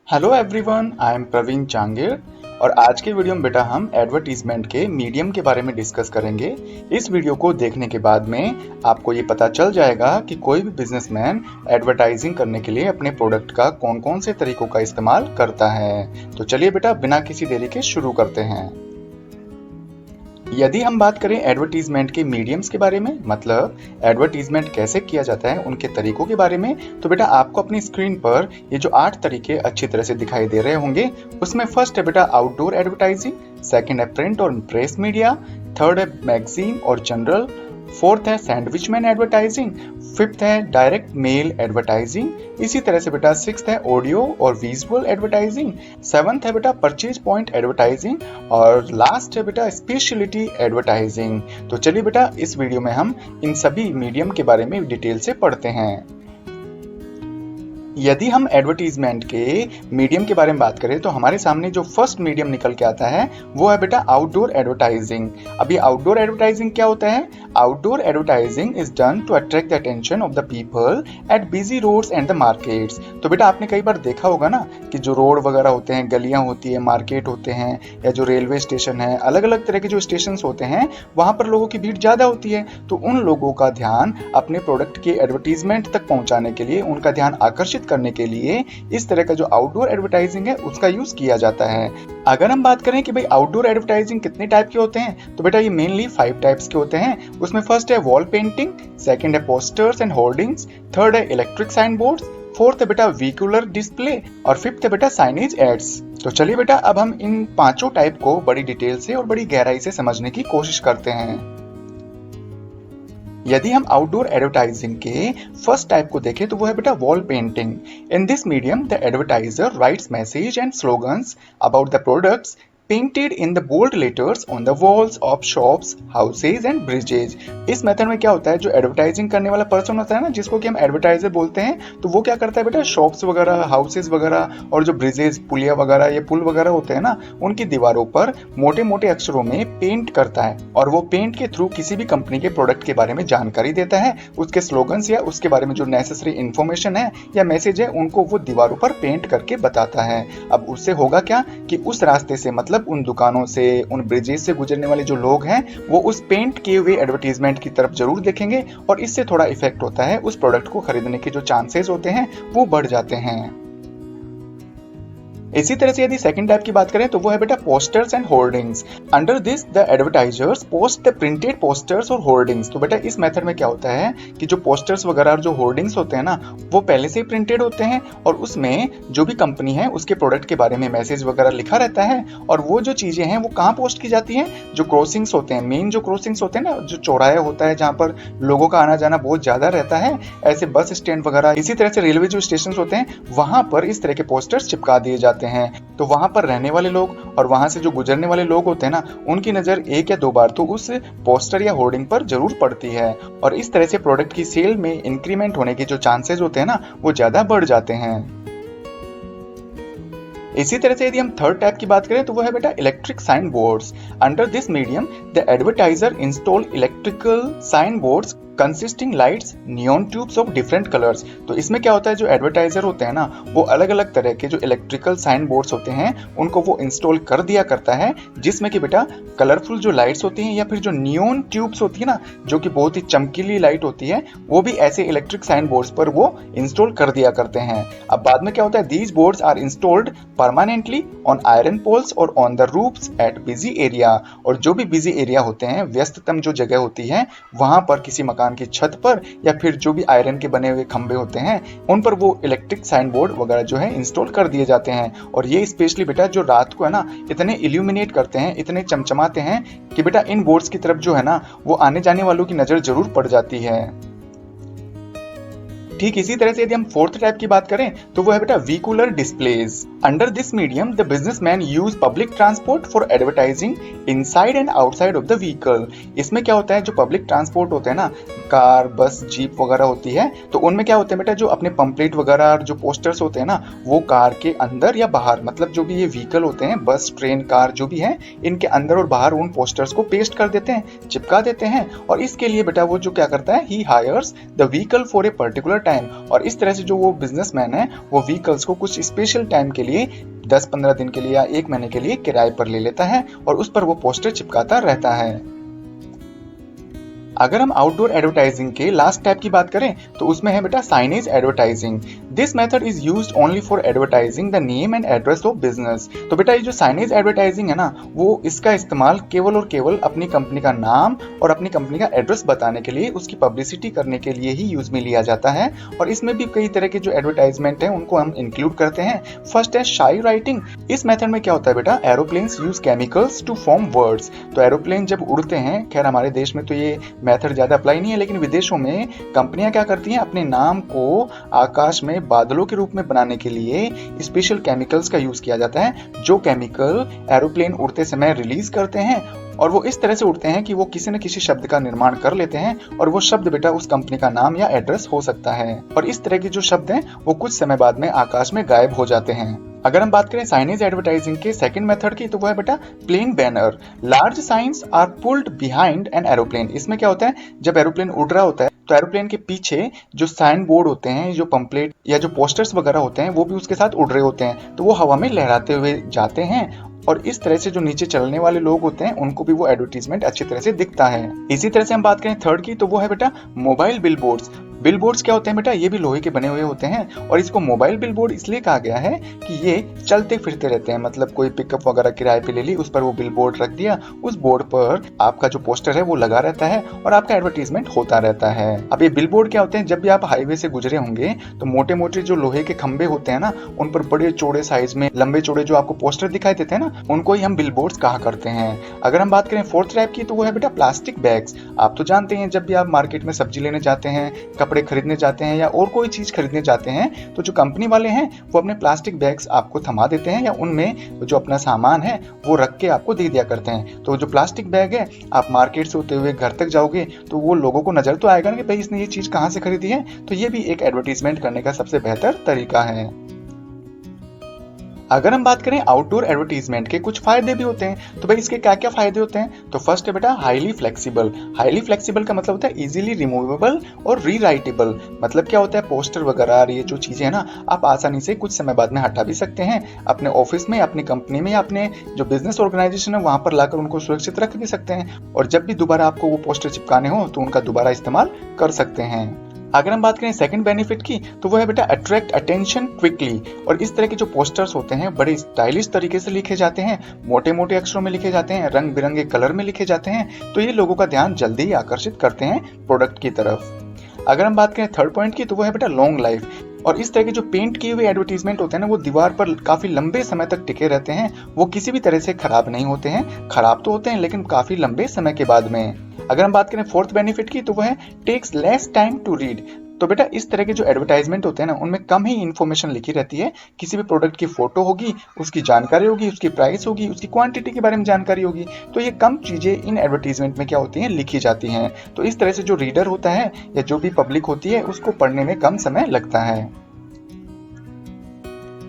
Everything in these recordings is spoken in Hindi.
Hello everyone, I am Praveen Changer और आज के वीडियो में बेटा हम एडवर्टीजमेंट के मीडियम के बारे में डिस्कस करेंगे। इस वीडियो को देखने के बाद में आपको ये पता चल जाएगा कि कोई भी बिजनेसमैन एडवर्टाइजिंग करने के लिए अपने प्रोडक्ट का कौन कौन से तरीकों का इस्तेमाल करता है। तो चलिए बेटा बिना किसी देरी के शुरू करते हैं। यदि हम बात करें एडवर्टीजमेंट के मीडियम्स के बारे में, मतलब एडवर्टीजमेंट कैसे किया जाता है उनके तरीकों के बारे में, तो बेटा आपको अपनी स्क्रीन पर ये जो 8 तरीके अच्छी तरह से दिखाई दे रहे होंगे। उसमें फर्स्ट है बेटा आउटडोर एडवर्टाइजिंग, सेकंड है प्रिंट और प्रेस मीडिया, थर्ड है मैगजीन और जनरल, फोर्थ है सैंडविचमैन एडवर्टाइजिंग, फिफ्थ है डायरेक्ट मेल एडवर्टाइजिंग, इसी तरह से बेटा सिक्स्थ है ऑडियो और विजुअल एडवर्टाइजिंग, सेवंथ है बेटा परचेज पॉइंट एडवर्टाइजिंग और लास्ट है बेटा स्पेशलिटी एडवर्टाइजिंग। तो चलिए बेटा इस वीडियो में हम इन सभी मीडियम के बारे में डिटेल से पढ़ते हैं। यदि हम एडवर्टीजमेंट के मीडियम के बारे में बात करें तो हमारे सामने जो फर्स्ट मीडियम निकल के आता है वो है बेटा आउटडोर एडवर्टाइजिंग। अभी आउटडोर एडवर्टाइजिंग क्या होता है? Outdoor advertising is done to attract the attention of the people at busy roads and the markets. तो बेटा आपने कई बार देखा होगा ना कि जो रोड वगैरह होते हैं, गलियां होती है, मार्केट होते हैं या जो रेलवे स्टेशन है, अलग अलग तरह के जो स्टेशन होते हैं वहां पर लोगों की भीड़ ज्यादा होती है। तो उन लोगों का ध्यान अपने प्रोडक्ट के एडवर्टीजमेंट तक पहुंचाने के लिए, उनका ध्यान आकर्षित करने के लिए इस तरह का जो आउटडोर एडवर्टाइजिंग है उसका यूज किया जाता है। अगर हम बात करें कि भाई आउटडोर एडवर्टाइजिंग कितने टाइप के होते हैं, तो बेटा ये मेनली 5 टाइप्स के होते हैं। उसमें फर्स्ट है वॉल पेंटिंग, सेकंड है पोस्टर्स एंड होर्डिंग्स, थर्ड है इलेक्ट्रिक साइन बोर्ड्स, फोर्थ है बेटा व्हीकुलर डिस्प्ले और फिफ्थ है बेटा साइनेज एड्स। तो चलिए बेटा अब हम इन पांचों टाइप को बड़ी डिटेल से और बड़ी गहराई से समझने की कोशिश करते हैं। यदि हम आउटडोर एडवर्टाइजिंग के फर्स्ट टाइप को देखें तो वो है बेटा wall painting. In this medium the advertiser rights message and slogans about the products painted in the bold letters on the walls of shops, houses and bridges। इस मेथड में क्या होता है, जो एडवर्टाइजिंग करने वाला पर्सन होता है ना, जिसको कि हम एडवर्टाइजर बोलते हैं, तो वो क्या करता है बेटा शॉप्स वगैरह, हाउसेज वगैरह और जो ब्रिजेज, पुलिया वगैरह, ये पुल वगैरह होते हैं ना, उनकी दीवारों पर मोटे मोटे अक्षरों में पेंट करता है और वो पेंट के थ्रू किसी भी कंपनी के प्रोडक्ट के बारे में जानकारी देता है, उसके स्लोगन्स या उसके बारे में जो नेसेसरी इंफॉर्मेशन है या मैसेज है उनको वो दीवारों पर पेंट करके बताता है। अब उससे होगा क्या कि उस रास्ते से, मतलब उन दुकानों से, उन ब्रिजेस से गुजरने वाले जो लोग हैं वो उस पेंट किए हुए एडवर्टीजमेंट की तरफ जरूर देखेंगे और इससे थोड़ा इफेक्ट होता है, उस प्रोडक्ट को खरीदने के जो चांसेस होते हैं वो बढ़ जाते हैं। इसी तरह से यदि सेकंड टाइप की बात करें तो वो है बेटा posters and hoardings. Under this the advertisers post the printed posters और होर्डिंग्स। तो बेटा इस मेथड में क्या होता है कि जो पोस्टर्स वगैरह और जो होर्डिंग्स होते हैं ना, वो पहले से ही प्रिंटेड होते हैं और उसमें जो भी कंपनी है उसके प्रोडक्ट के बारे में मैसेज वगैरह लिखा रहता है और वो जो चीजें हैं वो कहाँ पोस्ट की जाती हैं, जो क्रॉसिंग्स होते हैं, मेन जो क्रॉसिंग्स होते हैं ना, जो चौराया होता है जहाँ पर लोगों का आना जाना बहुत ज्यादा रहता है, ऐसे बस स्टैंड वगैरह, इसी तरह से रेलवे जो स्टेशन होते हैं वहां पर इस तरह के पोस्टर्स चिपका दिए जाते हैं। तो वहां पर रहने वाले लोग और वहां से जो गुजरने वाले लोग होते हैं ना, उनकी नजर एक या दो बार तो उस पोस्टर या होर्डिंग पर जरूर पड़ती है और इस तरह से प्रोडक्ट की सेल में इंक्रीमेंट होने के जो चांसेस होते हैं ना वो ज्यादा बढ़ जाते हैं। इसी तरह से यदि हम थर्ड टाइप की बात करें तो वो है बेटा electric sign boards. Under this medium the advertiser install electrical sign boards consisting lights, neon tubes of different colours. तो इसमें क्या होता है, जो एडवर्टाइजर होते हैं ना वो अलग अलग तरह के जो इलेक्ट्रिकल साइन बोर्ड्स होते हैं उनको वो इंस्टॉल कर दिया करता है, जिसमें कि बेटा कलरफुल जो लाइट्स होती हैं या फिर जो नियॉन ट्यूब्स होती है ना, जो कि बहुत ही चमकीली लाइट होती है, वो भी ऐसे इलेक्ट्रिक साइन बोर्ड्स पर वो इंस्टॉल कर दिया करते हैं। अब बाद में क्या होता है, these boards are installed permanently on iron poles और on the roofs at busy area. और जो भी बिजी एरिया होते हैं, व्यस्ततम जो जगह होती है, वहां पर किसी मकान की छत पर या फिर जो भी आयरन के बने हुए खंबे होते हैं उन पर वो इलेक्ट्रिक साइन बोर्ड वगैरह जो है इंस्टॉल कर दिए जाते हैं। और ये स्पेशली बेटा जो रात को है ना इतने इल्यूमिनेट करते हैं, इतने चमचमाते हैं कि बेटा इन बोर्ड्स की तरफ जो है ना वो आने जाने वालों की नजर जरूर पड़ जाती है। ठीक इसी तरह से यदि हम फोर्थ टाइप की बात करें तो वो है बेटा vehicular displays. Under this medium the businessman use public transport for advertising inside and outside of the vehicle. इसमें क्या होता है, जो पब्लिक ट्रांसपोर्ट होते हैं ना, कार, बस, जीप वगैरह होती है, तो उनमें क्या होते हैं बेटा जो अपने पंपलेट वगैरह और जो पोस्टर्स होते हैं ना वो कार के अंदर या बाहर, मतलब जो भी ये व्हीकल होते हैं, बस, ट्रेन, कार जो भी है, इनके अंदर और बाहर उन पोस्टर्स को पेस्ट कर देते हैं, चिपका देते हैं। और इसके लिए बेटा वो जो क्या करता है, he hires the vehicle for a particular time. और इस तरह से जो वो बिजनेसमैन है वो व्हीकल्स को कुछ स्पेशल टाइम के लिए 10-15 दिन के लिए या 1 महीने के लिए किराए पर ले लेता है और उस पर वो पोस्टर चिपकाता रहता है। अगर हम आउटडोर एडवर्टाइजिंग के लास्ट टाइप की बात करें तो उसमें है बेटा signage advertising. This method is used only for advertising the name and address of business. तो बेटा ये जो साइनेज एडवर्टाइजिंग है ना, वो इसका इस्तेमाल केवल और केवल अपनी कंपनी का नाम और अपनी कंपनी का एड्रेस बताने के लिए, उसकी पब्लिसिटी करने के लिए ही यूज में लिया जाता है। और इसमें भी कई तरह के जो एडवर्टाइजमेंट है उनको हम इंक्लूड करते हैं। फर्स्ट है शाई राइटिंग। इस मेथड में क्या होता है बेटा, aeroplanes use chemicals to form words. तो एरोप्लेन जब उड़ते हैं, खैर हमारे देश में तो ये मेथड ज्यादा अप्लाई नहीं है, लेकिन विदेशों में कंपनियां क्या करती हैं, अपने नाम को आकाश में बादलों के रूप में बनाने के लिए स्पेशल केमिकल्स का यूज किया जाता है, जो केमिकल एरोप्लेन उड़ते समय रिलीज करते हैं। और वो इस तरह से उड़ते हैं कि वो किसी न किसी शब्द का निर्माण कर लेते हैं और वो शब्द बेटा उस कंपनी का नाम या एड्रेस हो सकता है। और इस तरह के जो शब्द हैं वो कुछ समय बाद में आकाश में गायब हो जाते हैं। अगर हम बात करें साइनेज एडवर्टाइजिंग के सेकंड मेथड की, तो वो है बेटा plane banner. Large signs are pulled behind an aeroplane. इसमें क्या होता है, जब एरोप्लेन उड़ रहा होता है तो एरोप्लेन के पीछे जो साइन बोर्ड होते हैं, जो पंपलेट या जो पोस्टर्स वगैरह होते हैं, वो भी उसके साथ उड़ रहे होते हैं, तो वो हवा में लहराते हुए जाते हैं। और इस तरह से जो नीचे चलने वाले लोग होते हैं उनको भी वो एडवर्टीजमेंट अच्छी तरह से दिखता है। इसी तरह से हम बात करें थर्ड की, तो वो है बेटा मोबाइल बिलबोर्ड्स। बिलबोर्ड्स क्या होते हैं बेटा, ये भी लोहे के बने हुए होते हैं और इसको मोबाइल बिलबोर्ड इसलिए कहा गया है कि ये चलते फिरते रहते हैं। मतलब कोई पिकअप वगैरह किराए पे ले ली, उस पर वो बिलबोर्ड रख दिया, उस बोर्ड पर आपका जो पोस्टर है वो लगा रहता है और आपका एडवर्टीजमेंट होता रहता है। अब ये बिलबोर्ड क्या होते हैं, जब भी आप हाईवे से गुजरे होंगे तो मोटे मोटे जो लोहे के खंबे होते हैं ना, उन पर बड़े चौड़े साइज में लंबे चौड़े जो आपको पोस्टर दिखाई देते हैं ना, उनको ही हम बिलबोर्ड्स कहा करते हैं। अगर हम बात करें फोर्थ टाइप की, तो वो है बेटा प्लास्टिक बैग्स। आप तो जानते हैं जब भी आप मार्केट में सब्जी लेने जाते हैं, कपड़े खरीदने जाते हैं या और कोई चीज खरीदने जाते हैं, तो जो कंपनी वाले हैं वो अपने प्लास्टिक बैग्स आपको थमा देते हैं या उनमें जो अपना सामान है वो रख के आपको दे दिया करते हैं। तो जो प्लास्टिक बैग है, आप मार्केट से होते हुए घर तक जाओगे तो वो लोगों को नजर तो आएगा ना कि भाई इसने ये चीज कहां से खरीदी है। तो ये भी एक एडवर्टीजमेंट करने का सबसे बेहतर तरीका है। अगर हम बात करें आउटडोर एडवर्टीजमेंट के कुछ फायदे भी होते हैं, तो भाई इसके क्या क्या फायदे होते हैं। तो फर्स्ट है बेटा हाईली फ्लेक्सिबल। हाईली फ्लेक्सिबल का मतलब होता है इजीली रिमूवेबल और रीराइटेबल। मतलब क्या होता है, पोस्टर वगैरह ये जो चीजें है ना, आप आसानी से कुछ समय बाद में हटा भी सकते हैं, अपने ऑफिस में, अपनी कंपनी में या अपने जो बिजनेस ऑर्गेनाइजेशन है वहां पर लाकर उनको सुरक्षित रख भी सकते हैं। और जब भी दोबारा आपको वो पोस्टर चिपकाने हो तो उनका दोबारा इस्तेमाल कर सकते हैं। अगर हम बात करें सेकंड बेनिफिट की, तो वो है बेटा अट्रैक्ट अटेंशन क्विकली। और इस तरह के जो पोस्टर्स होते हैं बड़े स्टाइलिश तरीके से लिखे जाते हैं, मोटे मोटे अक्षरों में लिखे जाते हैं, रंग बिरंगे कलर में लिखे जाते हैं, तो ये लोगों का ध्यान जल्दी ही आकर्षित करते हैं प्रोडक्ट की तरफ। अगर हम बात करें थर्ड पॉइंट की, तो वो है बेटा लॉन्ग लाइफ। और इस तरह के जो पेंट किए हुए एडवर्टीजमेंट होते हैं ना, वो दीवार पर काफी लंबे समय तक टिके रहते हैं, वो किसी भी तरह से खराब नहीं होते हैं। खराब तो होते हैं लेकिन काफी लंबे समय के बाद में। अगर हम बात करें फोर्थ बेनिफिट की, तो वो है takes less time to read. तो बेटा इस तरह के जो एडवर्टाइजमेंट होते हैं ना, उनमें कम ही इन्फॉर्मेशन लिखी रहती है। किसी भी प्रोडक्ट की फोटो होगी, उसकी जानकारी होगी, उसकी प्राइस होगी, उसकी क्वांटिटी के बारे में जानकारी होगी, तो ये कम चीजें इन एडवर्टीजमेंट में क्या होती हैं, लिखी जाती हैं। तो इस तरह से जो रीडर होता है या जो भी पब्लिक होती है उसको पढ़ने में कम समय लगता है।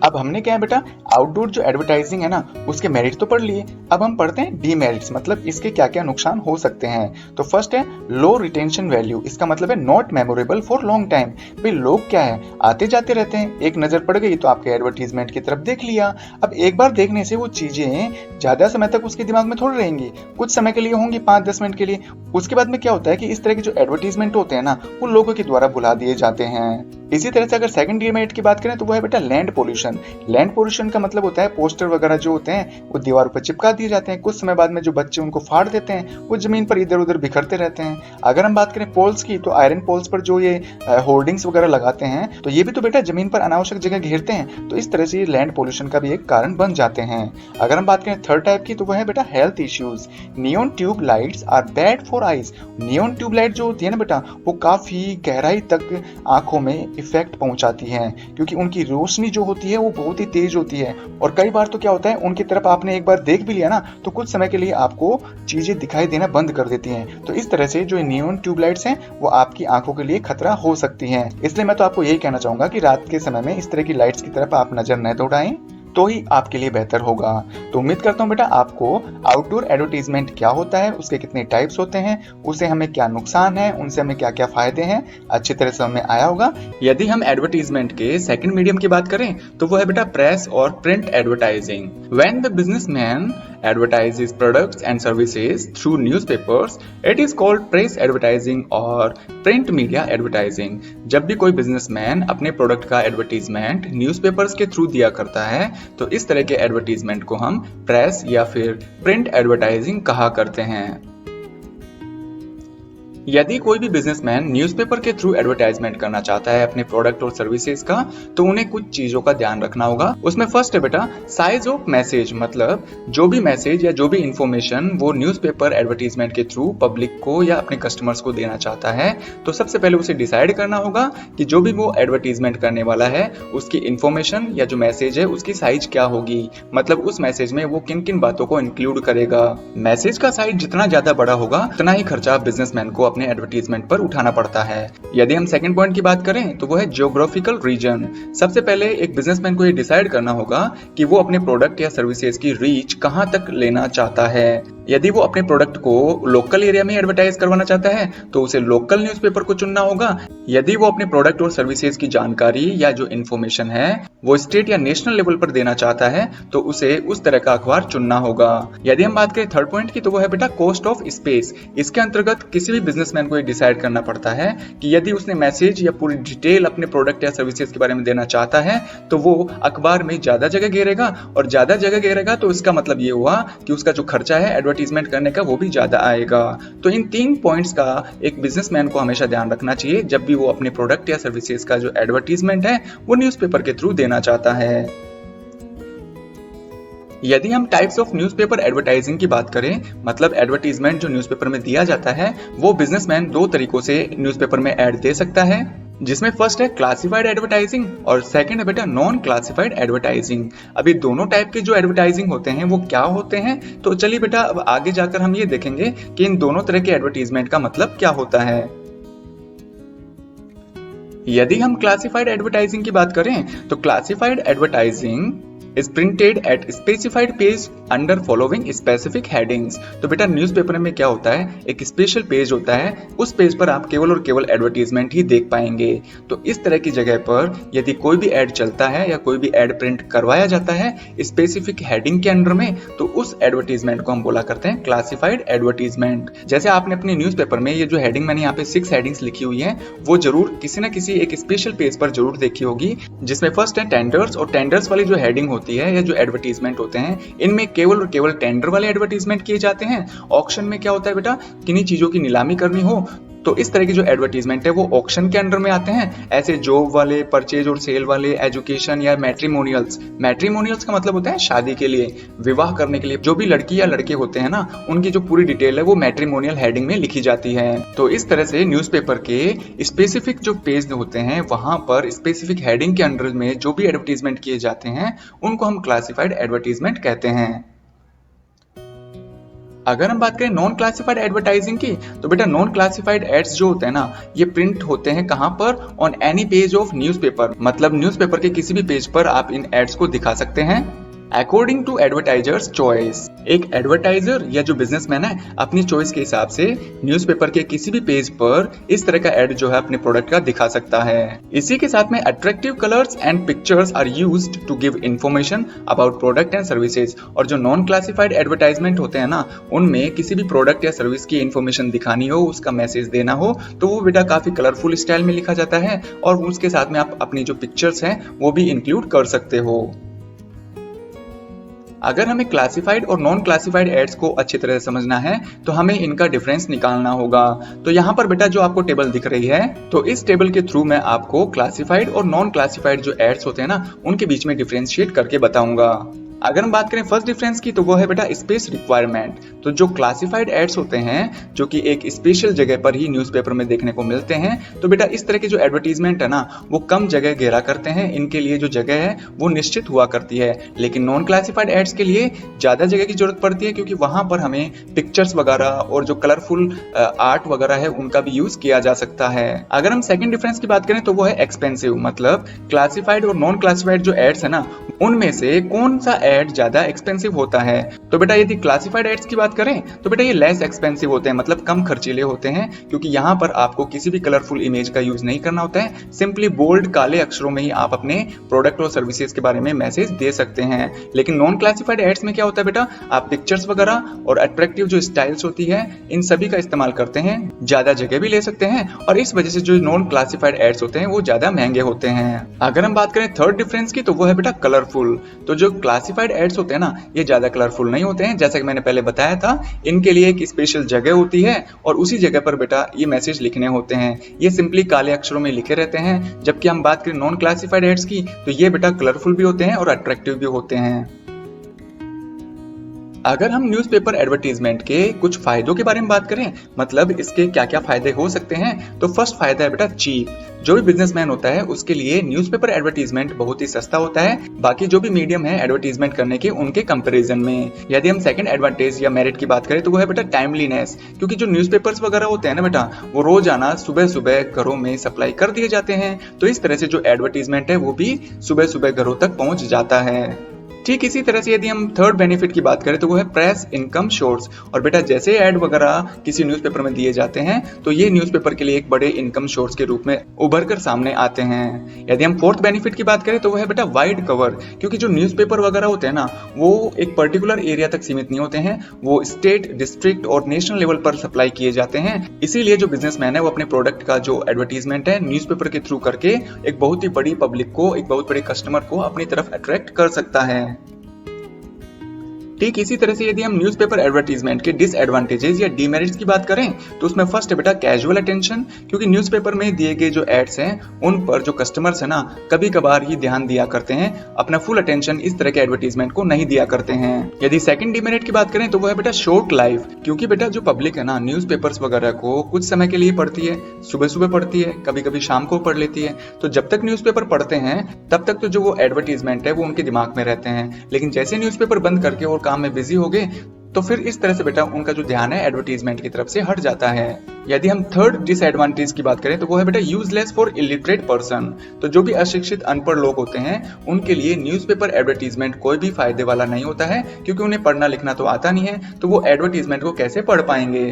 अब हमने क्या है बेटा, आउटडोर जो एडवर्टाइजिंग है ना उसके मेरिट तो पढ़ लिए, अब हम पढ़ते हैं डीमेरिट्स, मतलब इसके क्या क्या नुकसान हो सकते हैं। तो फर्स्ट है लो रिटेंशन वैल्यू। इसका मतलब है not memorable for long time. भाई लोग क्या है, आते जाते रहते हैं, एक नजर पड़ गई तो आपके एडवर्टीजमेंट की तरफ देख लिया। अब एक बार देखने से वो चीजें ज्यादा समय तक उसके दिमाग में थोड़ी रहेंगी, कुछ समय के लिए होंगी, 5-10 मिनट के लिए। उसके बाद में क्या होता है कि इस तरह के जो एडवर्टीजमेंट होते हैं ना, वो लोगों के द्वारा भुला दिए जाते हैं। इसी तरह से अगर सेकंड डीमेरिट की बात करें, तो वो है बेटा लैंड पोल्यूशन। लैंड पोल्यूशन का मतलब होता है पोस्टर वगैरह जो होते हैं वो दीवार पर चिपका दिए जाते हैं, कुछ समय बाद में जो बच्चे उनको फाड़ देते हैं, वो जमीन पर इधर उधर बिखरते रहते हैं। अगर हम बात करें पोल्स की, तो आयरन पोल्स पर जो ये होर्डिंग्स वगैरह लगाते हैं, तो ये भी तो बेटा जमीन पर अनावश्यक जगह घेरते हैं। तो इस तरह से लैंड पोल्यूशन का भी एक कारण बन जाते हैं। अगर हम बात करें थर्ड टाइप की, तो वो है बेटा health issues. Neon tube lights are bad for eyes. Neon tube light जो होती है ना बेटा, वो काफी गहराई तक आंखों में इफेक्ट पहुंचाती हैं, क्योंकि उनकी रोशनी जो होती है वो बहुत ही तेज होती है। और कई बार तो क्या होता है, उनकी तरफ आपने एक बार देख भी लिया ना, तो कुछ समय के लिए आपको चीजें दिखाई देना बंद कर देती हैं। तो इस तरह से जो नियॉन ट्यूबलाइट्स हैं वो आपकी आंखों के लिए खतरा हो सकती हैं। इसलिए मैं तो आपको यही कहना चाहूंगा कि रात के समय में इस तरह की लाइट्स की तरफ आप नजर न दौड़ाएं, तो ही आपके लिए बेहतर होगा। तो उम्मीद करता हूँ बेटा आपको आउटडोर एडवर्टीजमेंट क्या होता है, उसके कितने टाइप्स होते हैं, उससे हमें क्या नुकसान है, उनसे हमें क्या क्या फायदे हैं, अच्छी तरह समझ में आया होगा। यदि हम एडवर्टीजमेंट के सेकंड मीडियम की बात करें तो वो है बेटा प्रेस और print advertising. When the businessman advertises products and services through newspapers, it is called press advertising और print media advertising। जब भी कोई बिजनेसमैन अपने प्रोडक्ट का एडवर्टीजमेंट न्यूज़पेपर्स के थ्रू दिया करता है तो इस तरह के एडवर्टीजमेंट को हम प्रेस या फिर प्रिंट एडवर्टाइजिंग कहा करते हैं। यदि कोई भी बिजनेसमैन न्यूज़पेपर के थ्रू एडवर्टाइजमेंट करना चाहता है अपने प्रोडक्ट और सर्विसेज का, तो उन्हें कुछ चीजों का ध्यान रखना होगा। उसमें फर्स्ट है बेटा साइज ऑफ मैसेज, मतलब जो भी मैसेज या जो भी इंफॉर्मेशन वो न्यूज़पेपर एडवर्टीजमेंट के थ्रू पब्लिक को या अपने कस्टमर्स को देना चाहता है, तो सबसे पहले उसे डिसाइड करना होगा कि जो भी वो एडवर्टीजमेंट करने वाला है उसकी इंफॉर्मेशन या जो मैसेज है उसकी साइज क्या होगी, मतलब उस मैसेज में वो किन किन बातों को इंक्लूड करेगा। मैसेज का साइज जितना ज्यादा बड़ा होगा उतना ही खर्चा बिजनेसमैन को अपने एडवर्टीजमेंट पर उठाना पड़ता है। यदि हम सेकंड पॉइंट की बात करें तो वो है जियोग्राफिकल रीजन। सबसे पहले एक बिजनेसमैन को ये डिसाइड करना होगा कि वो अपने प्रोडक्ट या सर्विसेज की रीच कहां तक लेना चाहता है। यदि वो अपने प्रोडक्ट को लोकल एरिया में एडवर्टाइज करवाना चाहता है तो उसे लोकल न्यूज़पेपर को चुनना होगा। यदि वो अपने प्रोडक्ट और सर्विसेज की जानकारी या जो इन्फॉर्मेशन है वो स्टेट या नेशनल लेवल पर देना चाहता है तो उसे उस तरह का अखबार चुनना होगा। यदि हम बात करें थर्ड पॉइंट की तो वो है बेटा कॉस्ट ऑफ स्पेस। इसके अंतर्गत किसी भी बिजनेसमैन को ये डिसाइड करना पड़ता है कि यदि उसने मैसेज या पूरी डिटेल अपने प्रोडक्ट या सर्विसेज के बारे में देना चाहता है तो वो अखबार में ज्यादा जगह घेरेगा, और ज्यादा जगह घेरेगा तो इसका मतलब ये हुआ कि उसका जो खर्चा है एडवर्टीजमेंट करने का वो भी ज्यादा आएगा। तो इन 3 पॉइंट्स का एक बिजनेसमैन को हमेशा ध्यान रखना चाहिए जब भी वो अपने प्रोडक्ट या सर्विसेज का जो एडवर्टीजमेंट है वो न्यूज़पेपर के थ्रू देना चाहता है। यदि हम टाइप्स ऑफ न्यूज़पेपर एडवर्टाइजिंग की बात करें, मतलब एडवर्टीजमेंट जो न्यूज़पेपर में दिया जाता है वो बिजनेसमैन 2 तरीकों से न्यूज़पेपर में ऐड दे सकता है, जिसमें फर्स्ट है क्लासिफाइड एडवर्टाइजिंग और सेकंड है बेटा नॉन क्लासिफाइड एडवर्टाइजिंग। अभी दोनों टाइप के जो एडवर्टाइजिंग होते हैं वो क्या होते हैं, तो चलिए बेटा अब आगे जाकर हम ये देखेंगे कि इन दोनों तरह के एडवर्टीजमेंट का मतलब क्या होता है। यदि हम क्लासिफाइड एडवर्टाइजिंग की बात करें तो classified advertising is printed at specified page under following specific headings। तो बेटा न्यूज़पेपर में क्या होता है, एक स्पेशल पेज होता है, उस पेज पर आप केवल और केवल एडवर्टीजमेंट ही देख पाएंगे। तो इस तरह की जगह पर यदि कोई भी एड चलता है या कोई भी एड प्रिंट करवाया जाता है स्पेसिफिक हेडिंग के अंडर में, तो उस एडवर्टीजमेंट को हम बोला करते हैं क्लासिफाइड एडवर्टीजमेंट। जैसे आपने अपने न्यूज़पेपर में ये जो हेडिंग मैंने यहाँ पे 6 हेडिंग्स लिखी हुई है वो जरूर किसी न किसी एक स्पेशल पेज पर जरूर देखी होगी, जिसमें फर्स्ट है टेंडर्स, और टेंडर्स वाली जो हेडिंग होती है या जो एडवर्टीजमेंट होते हैं इनमें केवल और केवल टेंडर वाले एडवर्टीजमेंट किए जाते हैं। ऑक्शन में क्या होता है बेटा, किन्हीं चीजों की नीलामी करनी हो तो इस तरह की जो एडवर्टीजमेंट है वो ऑक्शन के अंडर में आते हैं। ऐसे जॉब वाले, परचेज और सेल वाले, एजुकेशन या मैट्रिमोनियल्स, मैट्रिमोनियल्स का मतलब होता है शादी के लिए, विवाह करने के लिए जो भी लड़की या लड़के होते हैं ना उनकी जो पूरी डिटेल है वो मैट्रिमोनियल हेडिंग में लिखी जाती है। तो इस तरह से न्यूज़पेपर के स्पेसिफिक जो पेज होते हैं वहां पर स्पेसिफिक हेडिंग के अंडर में जो भी एडवर्टीजमेंट किए जाते हैं उनको हम क्लासिफाइड एडवर्टीजमेंट कहते हैं। अगर हम बात करें नॉन क्लासिफाइड एडवर्टाइजिंग की तो बेटा नॉन क्लासिफाइड एड्स जो होते हैं ना ये प्रिंट होते हैं कहां पर, on any page of newspaper, मतलब न्यूज़पेपर के किसी भी पेज पर आप इन एड्स को दिखा सकते हैं अकॉर्डिंग टू एडवर्टाइजर्स चॉइस। एक एडवर्टाइजर या जो बिजनेसमैन है अपनी चॉइस के हिसाब से न्यूज़पेपर के किसी भी पेज पर इस तरह का एड जो है अपने प्रोडक्ट का दिखा सकता है। इसी के साथ में attractive colours and pictures are used to give information about product and services. और जो नॉन क्लासिफाइड एडवर्टाइजमेंट होते हैं ना उनमें किसी भी प्रोडक्ट या सर्विस की इंफॉर्मेशन दिखानी हो, उसका मैसेज देना हो तो वो बेटा काफी कलरफुल स्टाइल में लिखा जाता है, और उसके साथ में आप अपनी जो पिक्चर्स हैं वो भी इंक्लूड कर सकते हो। अगर हमें क्लासिफाइड और नॉन क्लासिफाइड एड्स को अच्छी तरह से समझना है तो हमें इनका डिफरेंस निकालना होगा। तो यहाँ पर बेटा जो आपको टेबल दिख रही है तो इस टेबल के थ्रू मैं आपको क्लासिफाइड और नॉन क्लासिफाइड जो एड्स होते हैं ना उनके बीच में डिफरेंशिएट करके बताऊंगा। अगर हम बात करें फर्स्ट डिफरेंस की तो वो है बेटा स्पेस रिक्वायरमेंट। तो जो क्लासिफाइड एड्स होते हैं जो कि एक स्पेशल जगह पर ही न्यूज़पेपर में देखने को मिलते हैं, तो बेटा इस तरह के जो एडवर्टीजमेंट है ना वो कम जगह घेरा करते हैं, इनके लिए जो जगह है वो निश्चित हुआ करती है। लेकिन नॉन क्लासिफाइड एड्स के लिए ज्यादा जगह की जरूरत पड़ती है क्योंकि वहां पर हमें पिक्चर्स वगैरह और जो कलरफुल आर्ट वगैरह है उनका भी यूज किया जा सकता है। अगर हम सेकंड डिफरेंस की बात करें तो वो है एक्सपेंसिव, मतलब क्लासिफाइड और नॉन क्लासिफाइड जो एड्स है ना उनमें से कौन सा एड ज्यादा एक्सपेंसिव होता है। तो बेटा यदि क्लासिफाइड एड्स की बात करें तो बेटा ये लेस एक्सपेंसिव होते हैं, मतलब कम खर्चीले होते हैं, क्योंकि यहाँ पर आपको किसी भी कलरफुल इमेज का यूज नहीं करना होता है। सिंपली बोल्ड काले अक्षरों में ही आप अपने प्रोडक्ट और सर्विसेज के बारे में मैसेज दे सकते हैं। लेकिन नॉन क्लासिफाइड एड्स में क्या होता है बेटा, आप पिक्चर्स वगैरह और अट्रैक्टिव जो स्टाइल्स होती है इन सभी का इस्तेमाल करते हैं, ज्यादा जगह भी ले सकते हैं, और इस वजह से जो नॉन क्लासिफाइड एड्स होते हैं वो ज्यादा महंगे होते हैं। अगर हम बात करें थर्ड डिफरेंस की तो वो है बेटा कलरफुल। तो जो क्लासिफाइड एड्स होते हैं ना, ये ज्यादा कलरफुल नहीं होते हैं, जैसा कि मैंने पहले बताया था। इनके लिए एक स्पेशल जगह होती है और उसी जगह पर बेटा ये मैसेज लिखने होते हैं। ये सिंपली काले अक्षरों में लिखे रहते हैं। जबकि हम बात करें नॉन क्लासिफाइड एड्स की तो ये बेटा कलरफुल भी होते हैं और अट्रैक्टिव भी होते हैं। अगर हम न्यूज़पेपर एडवर्टीजमेंट के कुछ फायदों के बारे में बात करें, मतलब इसके क्या क्या फायदे हो सकते हैं, तो फर्स्ट फायदा है बेटा चीप। जो भी बिजनेसमैन होता है उसके लिए न्यूज़पेपर एडवर्टीजमेंट बहुत ही सस्ता होता है, बाकी जो भी मीडियम है एडवर्टीजमेंट करने के उनके कंपैरिजन में। यदि हम सेकंड एडवांटेज या मेरिट की बात करें तो वो है बेटा टाइमलीनेस, क्योंकि जो न्यूज़पेपर्स वगैरह होते हैं ना बेटा, वो रोजाना सुबह सुबह घरों में सप्लाई कर दिए जाते हैं। तो इस तरह से जो एडवर्टीजमेंट है वो भी सुबह सुबह घरों तक पहुंच जाता है। ठीक इसी तरह से यदि हम थर्ड बेनिफिट की बात करें तो वो है प्रेस इनकम सोर्स। और बेटा जैसे ऐड वगैरह किसी न्यूज़पेपर में दिए जाते हैं तो ये न्यूज़पेपर के लिए एक बड़े इनकम सोर्स के रूप में उभर कर सामने आते हैं। यदि हम फोर्थ बेनिफिट की बात करें तो वो है बेटा वाइड कवर, क्योंकि जो न्यूज़पेपर वगैरह होते हैं ना वो एक पर्टिकुलर एरिया तक सीमित नहीं होते हैं, वो स्टेट, डिस्ट्रिक्ट और नेशनल लेवल पर सप्लाई किए जाते हैं। इसीलिए जो बिजनेसमैन है वो अपने प्रोडक्ट का जो एडवर्टीजमेंट है न्यूज़पेपर के थ्रू करके एक बहुत ही बड़ी पब्लिक को, एक बहुत बड़े कस्टमर को अपनी तरफ अट्रैक्ट कर सकता है। ठीक इसी तरह से यदि हम न्यूज़पेपर एडवर्टीजमेंट के डिसएडवांटेजेस या डीमेरिट्स की बात करें तो उसमें फर्स्ट है बेटा कैजुअल अटेंशन, क्योंकि न्यूज़पेपर में दिए गए जो एड्स हैं उन पर जो कस्टमर्स है ना कभी कभार ही ध्यान दिया करते हैं, अपना फुल अटेंशन इस तरह के एडवर्टीजमेंट को नहीं दिया करते हैं। यदि सेकंड डीमेरिट की बात करें तो वो है बेटा शॉर्ट लाइफ, क्योंकि बेटा जो पब्लिक है ना न्यूज़पेपर्स वगैरह को कुछ समय के लिए पढ़ती है, सुबह सुबह पढ़ती है, कभी कभी शाम को पढ़ लेती है। तो जब तक न्यूज़पेपर पढ़ते हैं तब तक तो जो वो एडवर्टीजमेंट है वो उनके दिमाग में रहते हैं, लेकिन जैसे न्यूज़पेपर बंद करके और काम में बिजी हो गए तो फिर इस तरह से बेटा उनका जो ध्यान है एडवर्टीजमेंट की तरफ से हट जाता है। यदि हम थर्ड डिसएडवांटेज की बात करें तो वो है बेटा यूजलेस फॉर इलिटरेट पर्सन। तो जो भी अशिक्षित अनपढ़ लोग होते हैं उनके लिए न्यूज़पेपर एडवर्टीजमेंट कोई भी फायदे वाला नहीं होता है, क्योंकि उन्हें पढ़ना लिखना तो आता नहीं है, तो वो एडवर्टीजमेंट को कैसे पढ़ पाएंगे।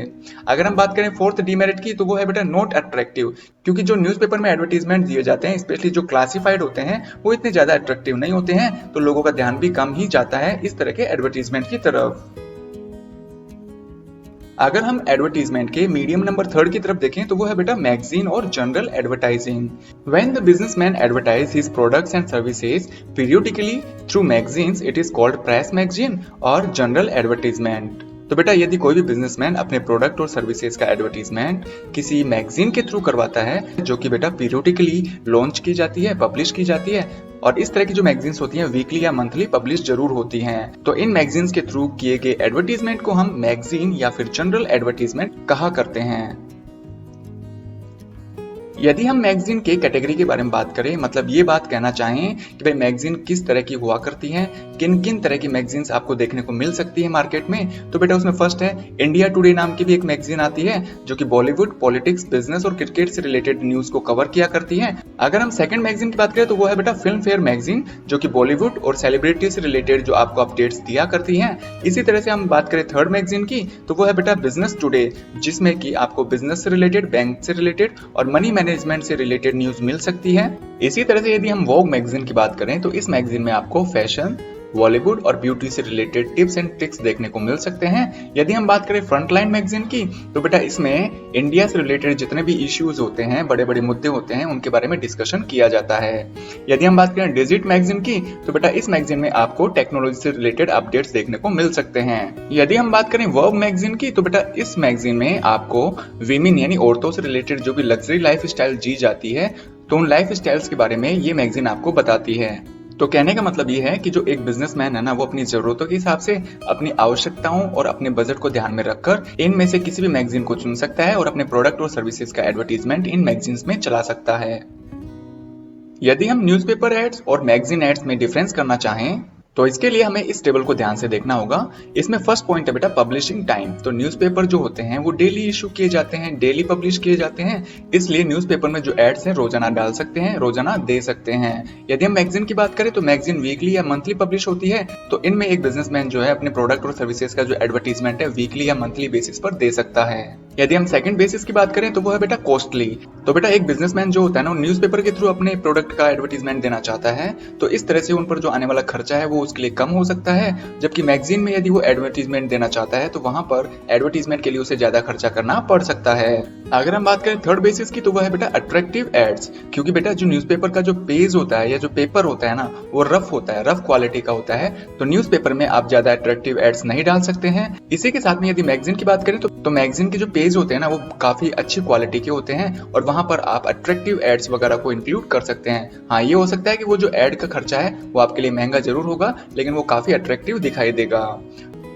अगर हम बात करें फोर्थ डीमेरिट की तो वो है बेटा नॉट अट्रैक्टिव, क्योंकि जो न्यूज़पेपर में एडवर्टीजमेंट दिए जाते हैं स्पेशली जो क्लासिफाइड होते हैं वो इतने ज्यादा अट्रैक्टिव नहीं होते हैं, तो लोगों का ध्यान भी कम ही जाता है इस तरह के एडवर्टीजमेंट की तरफ। अगर हम एडवर्टीजमेंट के मीडियम नंबर थर्ड की तरफ देखें तो वो है बेटा मैगजीन और general advertising. When the businessman advertise his products and services periodically through magazines, it is called press magazine और जनरल एडवर्टाइजमेंट। तो बेटा यदि कोई भी बिजनेसमैन अपने प्रोडक्ट और सर्विसेज का एडवर्टीजमेंट किसी मैगजीन के थ्रू करवाता है जो कि बेटा पीरियोडिकली लॉन्च की जाती है, पब्लिश की जाती है, और इस तरह की जो मैगजीन्स होती हैं वीकली या मंथली पब्लिश जरूर होती हैं, तो इन मैगजीन्स के थ्रू किए गए एडवर्टीजमेंट को हम मैगजीन या फिर जनरल एडवर्टीजमेंट कहा करते हैं। यदि हम मैगजीन के कैटेगरी के बारे में बात करें, मतलब ये बात कहना चाहें कि भाई मैगजीन किस तरह की हुआ करती हैं, किन किन तरह की मैगजीन्स आपको देखने को मिल सकती है मार्केट में, तो बेटा उसमें फर्स्ट है इंडिया टुडे नाम की भी एक मैगजीन आती है जो कि बॉलीवुड, पॉलिटिक्स, बिजनेस और क्रिकेट से रिलेटेड न्यूज को कवर किया करती है। अगर हम सेकंड मैगजीन की बात करें तो वो है बेटा फिल्म फेयर मैगजीन, जो कि बॉलीवुड और सेलिब्रिटी से रिलेटेड जो आपको अपडेट्स दिया करती है। इसी तरह से हम बात करें थर्ड मैगजीन की तो वो है बेटा बिजनेस टुडे, जिसमें कि आपको बिजनेस से रिलेटेड, बैंक से रिलेटेड और मनी मैनेजमेंट से रिलेटेड न्यूज मिल सकती है। इसी तरह से यदि हम वोग मैगजीन की बात करें तो इस मैगजीन में आपको फैशन, बॉलीवुड और ब्यूटी से रिलेटेड टिप्स एंड ट्रिक्स देखने को मिल सकते हैं। यदि हम बात करें फ्रंटलाइन मैगजीन की तो बेटा इसमें इंडिया से रिलेटेड जितने भी इश्यूज होते हैं, बड़े बड़े मुद्दे होते हैं, उनके बारे में डिस्कशन किया जाता है। यदि हम बात करें डिजिट मैगजीन की तो बेटा इस मैगजीन में आपको टेक्नोलॉजी से रिलेटेड अपडेट्स देखने को मिल सकते हैं। यदि हम बात करें वर्ब मैगजीन की तो बेटा इस मैगजीन में आपको विमेन यानी औरतों से रिलेटेड जो भी लग्जरी लाइफ स्टाइल जी जाती है तो उन लाइफ स्टाइल्स के बारे में ये मैगजीन आपको बताती है। तो कहने का मतलब ये है कि जो एक बिजनेसमैन है ना वो अपनी जरूरतों के हिसाब से, अपनी आवश्यकताओं और अपने बजट को ध्यान में रखकर इनमें से किसी भी मैगजीन को चुन सकता है और अपने प्रोडक्ट और सर्विसेज का एडवर्टीजमेंट इन मैगजीन्स में चला सकता है। यदि हम न्यूज़पेपर एड्स और मैगजीन एड्स में डिफरेंस करना चाहें तो इसके लिए हमें इस टेबल को ध्यान से देखना होगा। इसमें फर्स्ट पॉइंट है बेटा पब्लिशिंग टाइम। तो न्यूज़पेपर जो होते हैं वो डेली इशू किए जाते हैं, डेली पब्लिश किए जाते हैं, इसलिए न्यूज़पेपर में जो एड्स हैं रोजाना डाल सकते हैं, रोजाना दे सकते हैं। यदि हम मैगजीन की बात करें तो मैगजीन वीकली या मंथली पब्लिश होती है। तो इनमें एक बिजनेसमैन जो है अपने प्रोडक्ट और सर्विसेज का जो एडवर्टीजमेंट है वीकली या मंथली बेसिस पर दे सकता है। यदि हम सेकंड बेसिस की बात करें तो वो है बेटा कॉस्टली। तो बेटा एक बिजनेसमैन जो होता है ना वो न्यूज़पेपर के थ्रू अपने प्रोडक्ट का एडवर्टीजमेंट देना चाहता है, तो इस तरह से उन पर जो आने वाला खर्चा है वो उसके लिए कम हो सकता है। जबकि मैगजीन में यदि वो एडवर्टीजमेंट देना चाहता है तो वहां पर एडवर्टीजमेंट के लिए उसे ज्यादा खर्चा करना पड़ सकता है। अगर हम बात करें थर्ड बेसिस की तो वह है बेटा अट्रैक्टिव एड्स। क्योंकि बेटा जो न्यूज़पेपर का जो पेज होता है या जो पेपर होता है ना वो रफ होता है, रफ क्वालिटी का होता है, तो न्यूज़पेपर में आप ज्यादा अट्रैक्टिव एड्स नहीं डाल सकते हैं। इसी के साथ में यदि मैगजीन की बात करें तो मैगजीन के जो पेज होते हैं ना वो काफी अच्छी क्वालिटी के होते हैं और वहां पर आप अट्रैक्टिव एड्स वगैरह को इंक्लूड कर सकते हैं। हाँ, ये हो सकता है कि वो जो एड का खर्चा है वो आपके लिए महंगा जरूर होगा, लेकिन वो काफी अट्रैक्टिव दिखाई देगा।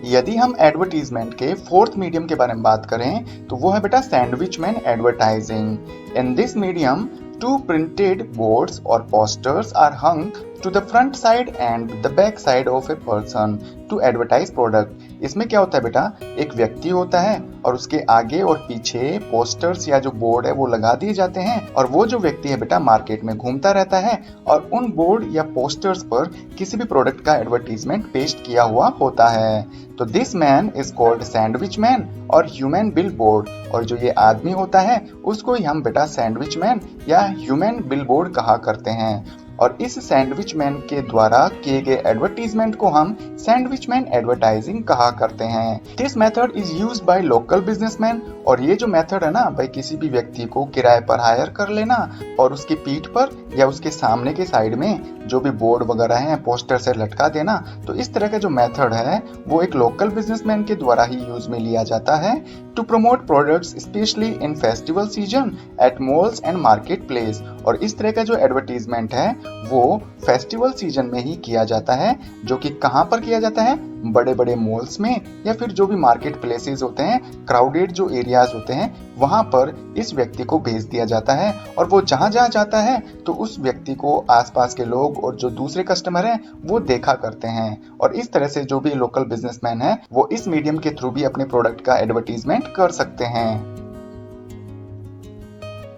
यदि हम एडवर्टीजमेंट के फोर्थ मीडियम के बारे में बात करें तो वो है बेटा sandwichman advertising. In this medium two printed boards or posters are hung to the front side and the back side of a person to advertise product। इसमें क्या होता है बेटा, एक व्यक्ति होता है और उसके आगे और पीछे पोस्टर्स या जो बोर्ड है वो लगा दिए जाते हैं और वो जो व्यक्ति है बेटा मार्केट में घूमता रहता है और उन बोर्ड या पोस्टर्स पर किसी भी प्रोडक्ट का एडवर्टीजमेंट पेस्ट किया हुआ होता है। तो this man is called sandwich man और ह्यूमन बिल बोर्ड। और जो ये आदमी होता है उसको ही हम बेटा सैंडविच मैन या ह्यूमन बिल बोर्ड कहा करते हैं। और इस सैंडविच मैन के द्वारा किए गए एडवर्टीजमेंट को हम सैंडविच मैन एडवर्टाइजिंग कहा करते हैं। This method is used by local businessman. और ये जो मेथड है ना भाई, किसी भी व्यक्ति को किराए पर हायर कर लेना और उसकी पीठ पर या उसके सामने के साइड में जो भी बोर्ड वगैरह है पोस्टर से लटका देना, तो इस तरह का जो मेथड है वो एक लोकल बिजनेसमैन के द्वारा ही यूज में लिया जाता है to promote products specially in festival season at malls and market place. और इस तरह का जो एडवर्टीजमेंट है वो फेस्टिवल सीजन में ही किया जाता है, जो कि कहाँ पर किया जाता है, बड़े बड़े मॉल्स में या फिर जो भी मार्केट प्लेसेस होते हैं, क्राउडेड जो एरियाज होते हैं, वहां पर इस व्यक्ति को भेज दिया जाता है और वो जहां जहां जाता है तो उस व्यक्ति को आसपास के लोग और जो दूसरे कस्टमर हैं वो देखा करते हैं। और इस तरह से जो भी लोकल बिजनेसमैन है वो इस मीडियम के थ्रू भी अपने प्रोडक्ट का एडवर्टीजमेंट कर सकते हैं।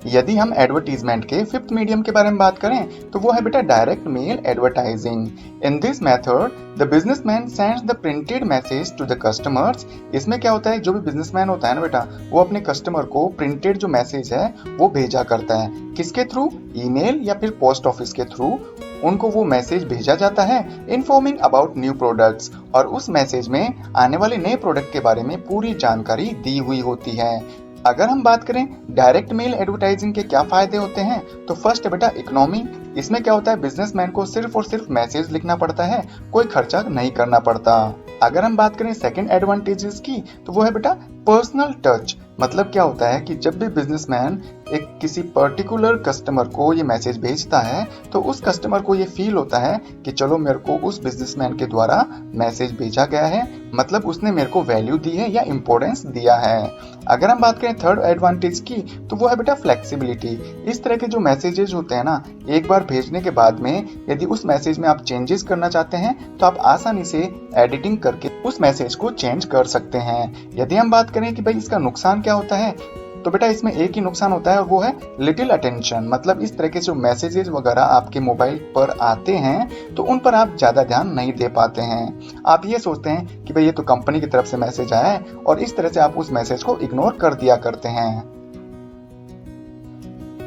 यदि हम एडवर्टीजमेंट के फिफ्थ मीडियम के बारे में बात करें तो वो है बेटा direct mail advertising. In this method the businessman sends the printed message to the customers. इसमें क्या होता है, जो भी बिजनेसमैन होता है ना बेटा वो अपने कस्टमर को प्रिंटेड जो मैसेज है वो भेजा करता है। किसके थ्रू, ईमेल या फिर पोस्ट ऑफिस के थ्रू उनको वो मैसेज भेजा जाता है इन्फॉर्मिंग अबाउट न्यू प्रोडक्ट्स। और उस मैसेज में आने वाले नए प्रोडक्ट के बारे में पूरी जानकारी दी हुई होती है। अगर हम बात करें डायरेक्ट मेल एडवर्टाइजिंग के क्या फायदे होते हैं तो फर्स्ट है बेटा इकोनॉमी। इसमें क्या होता है, बिजनेसमैन को सिर्फ और सिर्फ मैसेज लिखना पड़ता है, कोई खर्चा नहीं करना पड़ता। अगर हम बात करें सेकंड एडवांटेजेस की तो वो है बेटा पर्सनल टच। मतलब क्या होता है कि जब भी बिजनेसमैन एक किसी पर्टिकुलर कस्टमर को ये मैसेज भेजता है तो उस कस्टमर को ये फील होता है कि चलो मेरे को उस बिजनेसमैन के द्वारा मैसेज भेजा गया है, मतलब उसने मेरे को वैल्यू दी है या इंपॉर्टेंस दिया है। अगर हम बात करें थर्ड एडवांटेज की तो वो है बेटा फ्लेक्सिबिलिटी। इस तरह के जो मैसेजेस होते हैं ना, एक बार भेजने के बाद में यदि उस मैसेज में आप चेंजेस करना चाहते हैं तो आप आसानी से एडिटिंग करके उस मैसेज को चेंज कर सकते हैं। यदि हम बात करें कि भाई इसका नुकसान क्या होता है तो बेटा इसमें एक ही नुकसान होता है और वो है लिटिल अटेंशन। मतलब इस तरह के जो मैसेजेस वगैरह आपके मोबाइल पर आते हैं तो उन पर आप ज्यादा ध्यान नहीं दे पाते हैं। आप ये सोचते हैं कि भाई ये तो कंपनी की तरफ से मैसेज आया है और इस तरह से आप उस मैसेज को इग्नोर कर दिया करते हैं।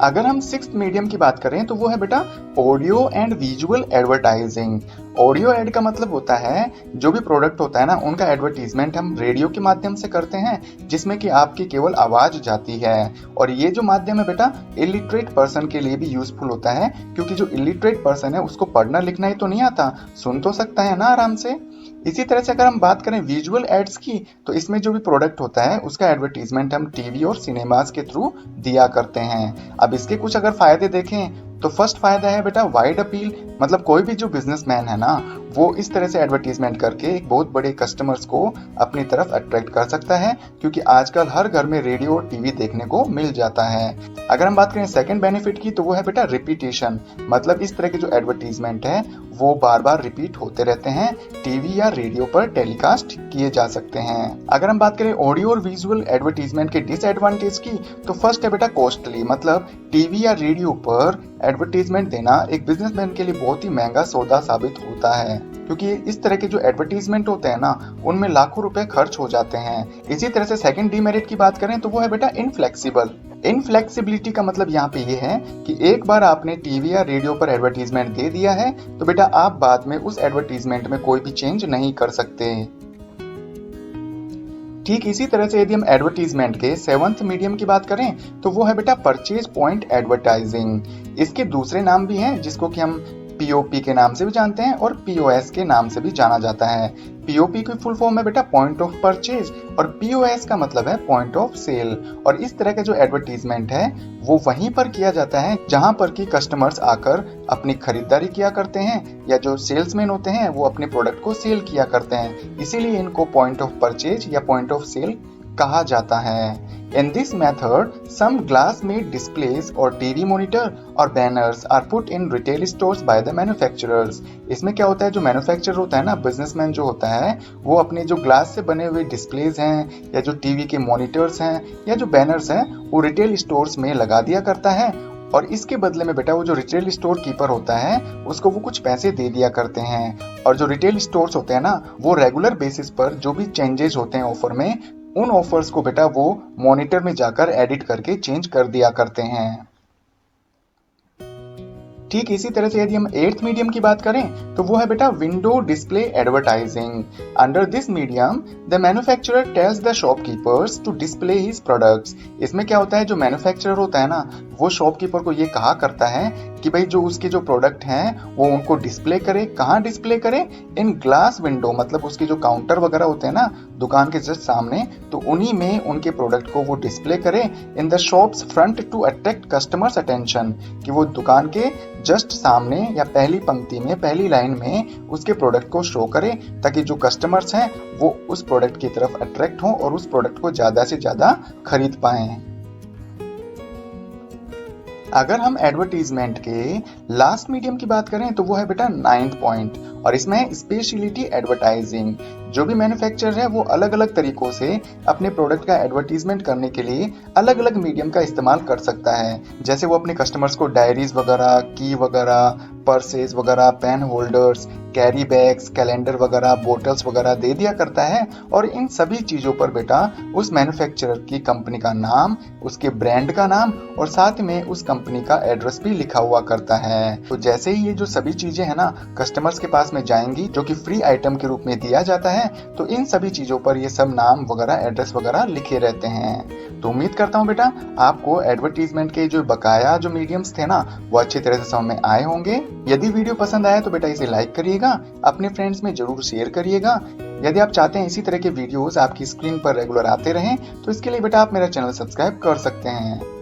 अगर हम सिक्स्थ मीडियम की बात करें तो वो है बेटा audio and visual advertising. Audio ad का मतलब होता है जो भी प्रोडक्ट होता है ना उनका एडवर्टीजमेंट हम रेडियो के माध्यम से करते हैं, जिसमें कि आपकी केवल आवाज जाती है। और ये जो माध्यम है बेटा इलिटरेट पर्सन के लिए भी यूजफुल होता है, क्योंकि जो इलिटरेट पर्सन है उसको पढ़ना लिखना ही तो नहीं आता, सुन तो सकता है ना आराम से। इसी तरह से अगर हम बात करें विजुअल एड्स की तो इसमें जो भी प्रोडक्ट होता है उसका एडवर्टीजमेंट हम टीवी और सिनेमास के थ्रू दिया करते हैं। अब इसके कुछ अगर फायदे देखें तो फर्स्ट फायदा है बेटा वाइड अपील। मतलब कोई भी जो बिजनेसमैन है ना, वो इस तरह से एडवर्टीजमेंट करके एक बहुत बड़े कस्टमर्स को अपनी तरफ अट्रैक्ट कर सकता है, क्योंकि आजकल हर घर में रेडियो और टीवी देखने को मिल जाता है। अगर हम बात करें सेकंड बेनिफिट की, तो वो है बेटा रिपीटेशन। मतलब इस तरह के जो एडवर्टीजमेंट है वो बार बार रिपीट होते रहते हैं, टीवी या रेडियो पर टेलीकास्ट किए जा सकते हैं। अगर हम बात करें ऑडियो और विजुअल एडवर्टीजमेंट के डिसएडवांटेज की, तो फर्स्ट है बेटा कॉस्टली। मतलब टीवी या रेडियो पर एडवर्टीजमेंट देना एक बिजनेसमैन के लिए बहुत ही महंगा सौदा साबित होता है, क्योंकि इस तरह के जो एडवर्टीजमेंट होते हैं ना, उनमें लाखों रुपए खर्च हो जाते हैं। इसी तरह से सेकंड डीमेरिट की बात करें तो वो है बेटा इनफ्लेक्सिबल। इनफ्लेक्सिबिलिटी का मतलब यहाँ पे ये है कि एक बार आपने टीवी या रेडियो पर एडवर्टीजमेंट दे दिया है तो बेटा आप बाद में उस एडवर्टीजमेंट में कोई भी चेंज नहीं कर सकते। ठीक इसी तरह से यदि हम एडवर्टीजमेंट के सेवंथ मीडियम की बात करें तो वो है बेटा परचेज पॉइंट एडवर्टाइजिंग। इसके दूसरे नाम भी हैं, जिसको कि हम पीओपी के नाम से भी जानते हैं और पीओएस के नाम से भी जाना जाता है। पीओपी की फुल फॉर्म है बेटा पॉइंट ऑफ परचेज और पीओएस का मतलब है पॉइंट ऑफ सेल। और इस तरह का जो एडवर्टीजमेंट है वो वहीं पर किया जाता है जहां पर कि कस्टमर्स आकर अपनी खरीदारी किया करते हैं, या जो सेल्समैन होते हैं वो अपने प्रोडक्ट को सेल किया करते हैं। इसीलिए इनको पॉइंट ऑफ परचेज या पॉइंट ऑफ सेल कहा जाता है। In this method, some glass-made displays or TV monitor or banners are put in retail stores by the manufacturers. इसमें क्या होता है, जो मैन्युफैक्चरर होता है ना, बिजनेसमैन जो होता है, वो अपने जो ग्लास से बने हुए डिस्प्लेज हैं या जो टीवी के मॉनिटर्स हैं या जो बैनर्स हैं वो रिटेल स्टोर्स में लगा दिया करता है, और इसके बदले में बेटा वो जो रिटेल स्टोर कीपर होता है उसको वो कुछ पैसे दे दिया करते हैं। और जो रिटेल स्टोर्स होते हैं ना, वो रेगुलर बेसिस पर जो भी चेंजेस होते हैं ऑफर में, उन ऑफर्स को बेटा वो मॉनिटर में जाकर एडिट करके चेंज कर दिया करते हैं। ठीक इसी तरह से यदि हम एट्थ मीडियम की बात करें तो वो है बेटा window display advertising. Under this medium the manufacturer tells the shopkeepers to display his products. इसमें क्या होता है, जो मैन्युफैक्चरर होता है ना, वो शॉपकीपर को ये कहा करता है कि भाई जो उसके जो प्रोडक्ट हैं वो उनको डिस्प्ले करे। कहाँ डिस्प्ले करे? इन ग्लास विंडो, मतलब उसके जो काउंटर वगैरह होते हैं ना दुकान के जस्ट सामने, तो उन्हीं में उनके प्रोडक्ट को वो डिस्प्ले करे in the shops front to attract customers attention, कि वो दुकान के जस्ट सामने या पहली पंक्ति में, पहली लाइन में उसके प्रोडक्ट को शो करे, ताकि जो कस्टमर्स हैं वो उस प्रोडक्ट की तरफ अट्रैक्ट हों और उस प्रोडक्ट को ज्यादा से ज्यादा खरीद पाएं। अगर हम एडवर्टीजमेंट के लास्ट मीडियम की बात करें तो वो है बेटा नाइन्थ पॉइंट, और इसमें है स्पेशलिटी एडवर्टाइजिंग। जो भी मैन्युफैक्चरर है वो अलग अलग तरीकों से अपने प्रोडक्ट का एडवर्टीजमेंट करने के लिए अलग अलग मीडियम का इस्तेमाल कर सकता है। जैसे वो अपने कस्टमर्स को डायरीज वगैरह, की वगैरह, पर्सेज वगैरह, pen holders, carry bags, calendar वगैरह, बोटल्स वगैरह दे दिया करता है, और इन सभी चीजों पर बेटा उस मैन्युफैक्चरर की कंपनी का नाम, उसके ब्रांड का नाम और साथ में उस कंपनी का एड्रेस भी लिखा हुआ करता है। तो जैसे ही ये जो सभी चीजें है ना कस्टमर्स के पास में जाएंगी, जो कि फ्री आइटम के रूप में दिया जाता है, तो इन सभी चीजों पर ये सब नाम वगैरह, एड्रेस वगैरह लिखे रहते हैं। तो उम्मीद करता हूँ बेटा आपको एडवर्टीजमेंट के जो बकाया जो मीडियम्स थे ना वो अच्छी तरह से समझ में आए होंगे। यदि वीडियो पसंद आया तो बेटा इसे लाइक करिएगा, अपने फ्रेंड्स में जरूर शेयर करिएगा। यदि आप चाहते हैं इसी तरह के वीडियोस आपकी स्क्रीन पर रेगुलर आते रहें तो इसके लिए बेटा आप मेरा चैनल सब्सक्राइब कर सकते हैं।